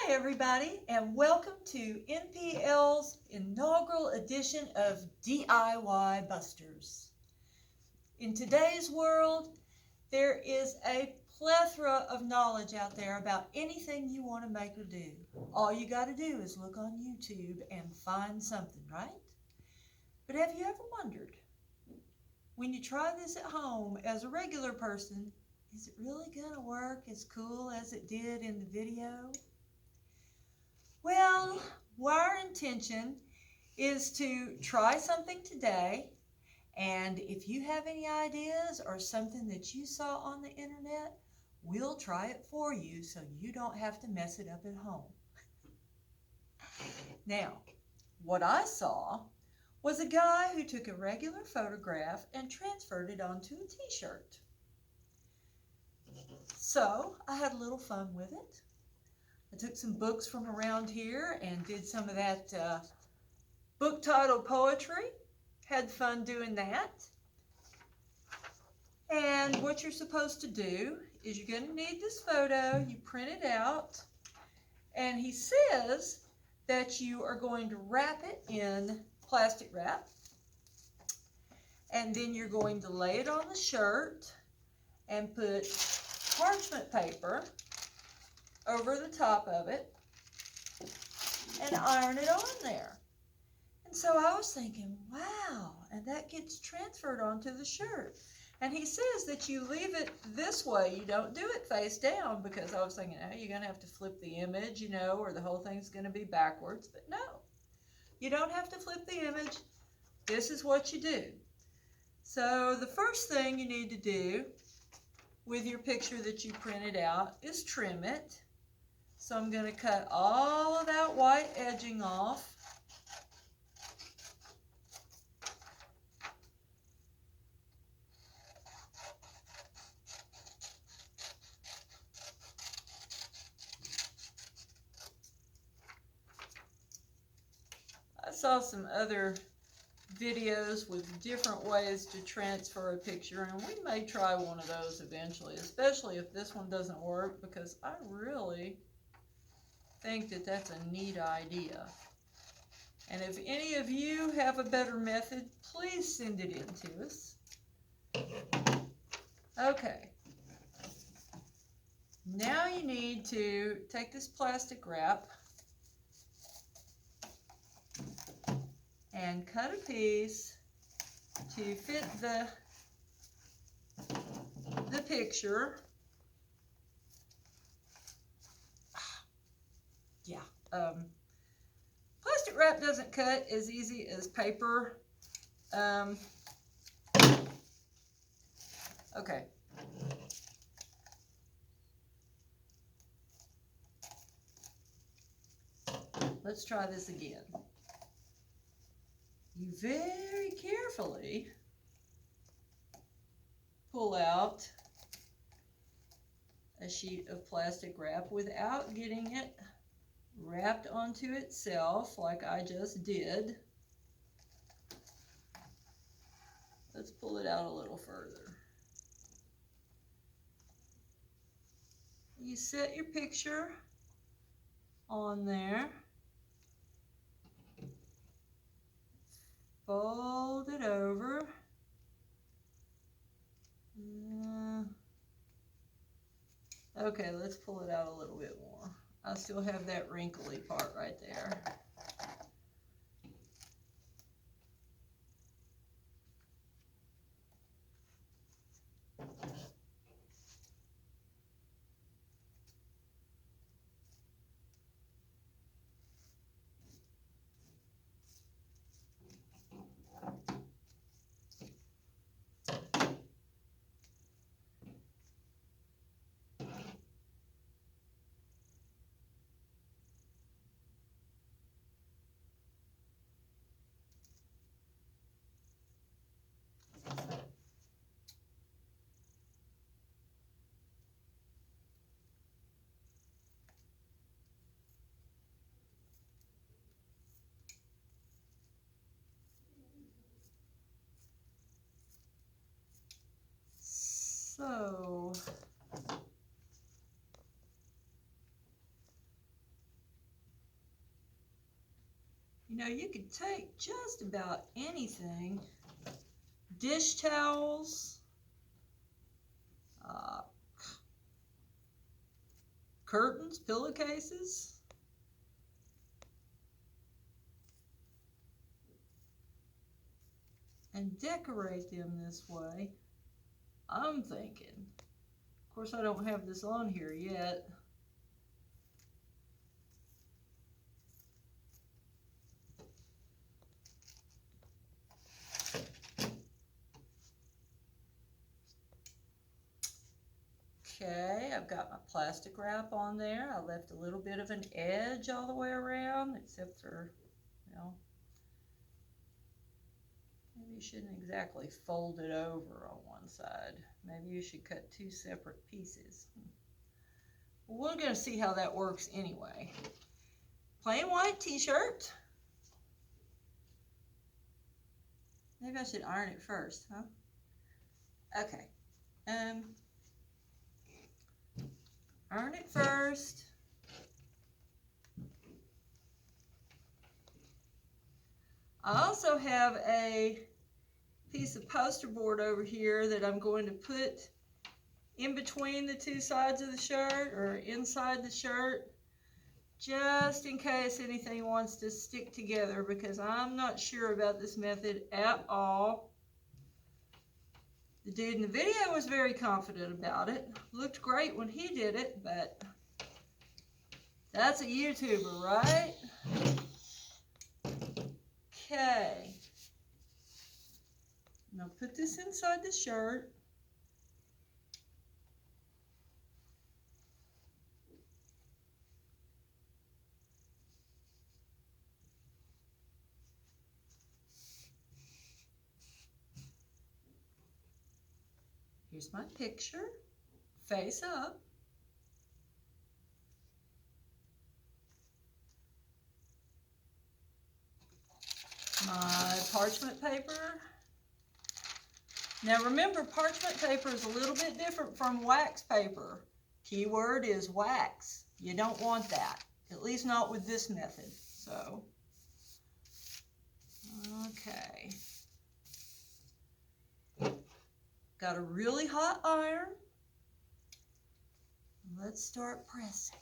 Hi everybody, and welcome to NPL's inaugural edition of DIY Busters. In today's world, there is a plethora of knowledge out there about anything you want to make or do. All you got to do is look on YouTube and find something, right? But have you ever wondered, when you try this at home as a regular person, is it really going to work as cool as it did in the video? Well, our intention is to try something today, and if you have any ideas or something that you saw on the internet, we'll try it for you so you don't have to mess it up at home. Now, what I saw was a guy who took a regular photograph and transferred it onto a t-shirt. So I had a little fun with it. I took some books from around here and did some of that book title poetry. Had fun doing that. And what you're supposed to do is you're going to need this photo. You print it out. And he says that you are going to wrap it in plastic wrap. And then you're going to lay it on the shirt and put parchment paper over the top of it and iron it on there. And so I was thinking, wow, and that gets transferred onto the shirt. And he says that you leave it this way. You don't do it face down, because I was thinking, oh, you're going to have to flip the image, or the whole thing's going to be backwards. But no, you don't have to flip the image. This is what you do. So the first thing you need to do with your picture that you printed out is trim it. So I'm going to cut all of that white edging off. I saw some other videos with different ways to transfer a picture, and we may try one of those eventually, especially if this one doesn't work, because I really think that that's a neat idea. And if any of you have a better method, please send it in to us. Okay. Now you need to take this plastic wrap and cut a piece to fit the picture. Plastic wrap doesn't cut as easy as paper. Okay. Let's try this again. You very carefully pull out a sheet of plastic wrap without getting it wrapped onto itself like I just did. Let's pull it out a little further. You set your picture on there. Fold it over. Okay, let's pull it out a little bit more. I still have that wrinkly part right there. So know, you could take just about anything. Dish towels, curtains, pillowcases, and decorate them this way. I'm thinking, of course I don't have this on here yet. Okay, I've got my plastic wrap on there. I left a little bit of an edge all the way around, except for, you know, maybe you shouldn't exactly fold it over on one side. Maybe you should cut two separate pieces. Well, we're going to see how that works anyway. Plain white t-shirt. Maybe I should iron it first, huh? Okay. Iron it first. I also have a piece of poster board over here that I'm going to put in between the two sides of the shirt or inside the shirt, just in case anything wants to stick together, because I'm not sure about this method at all. The dude in the video was very confident about it. Looked great when he did it, but that's a YouTuber, right? Okay. Now put this inside the shirt. Here's my picture, face up. My parchment paper. Now remember, parchment paper is a little bit different from wax paper. Keyword is wax. You don't want that, at least not with this method. So, okay. Got a really hot iron. Let's start pressing.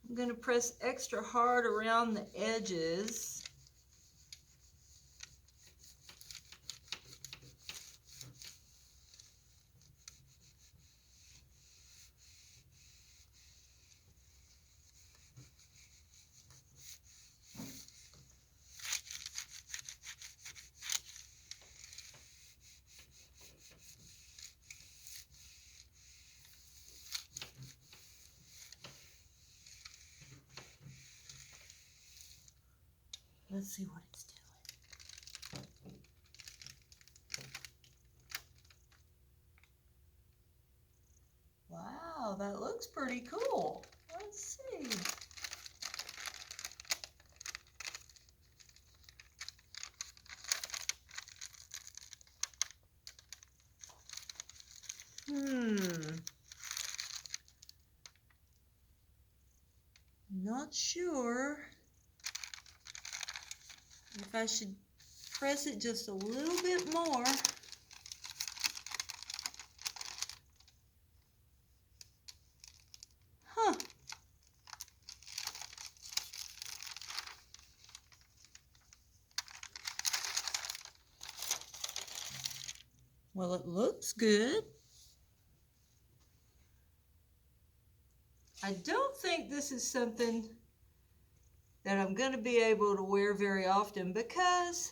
I'm going to press extra hard around the edges. Let's see what it's doing. Wow, that looks pretty cool. Let's see. Not sure if I should press it just a little bit more. Huh. Well, it looks good. I don't think this is something that I'm going to be able to wear very often because,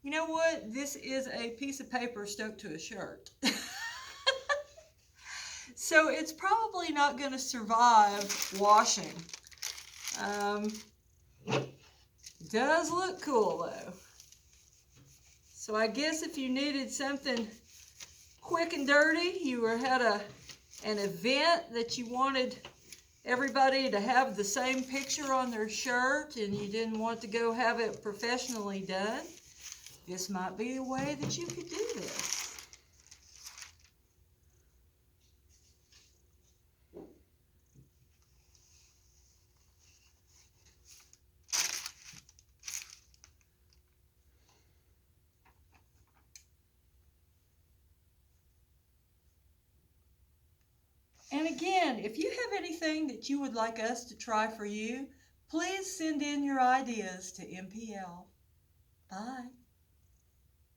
you know what? This is a piece of paper stuck to a shirt. So it's probably not going to survive washing. Does look cool though. So I guess if you needed something quick and dirty, you had a an event that you wanted everybody to have the same picture on their shirt and you didn't want to go have it professionally done, this might be a way that you could do this. And again, if you have anything that you would like us to try for you, please send in your ideas to MPL. Bye.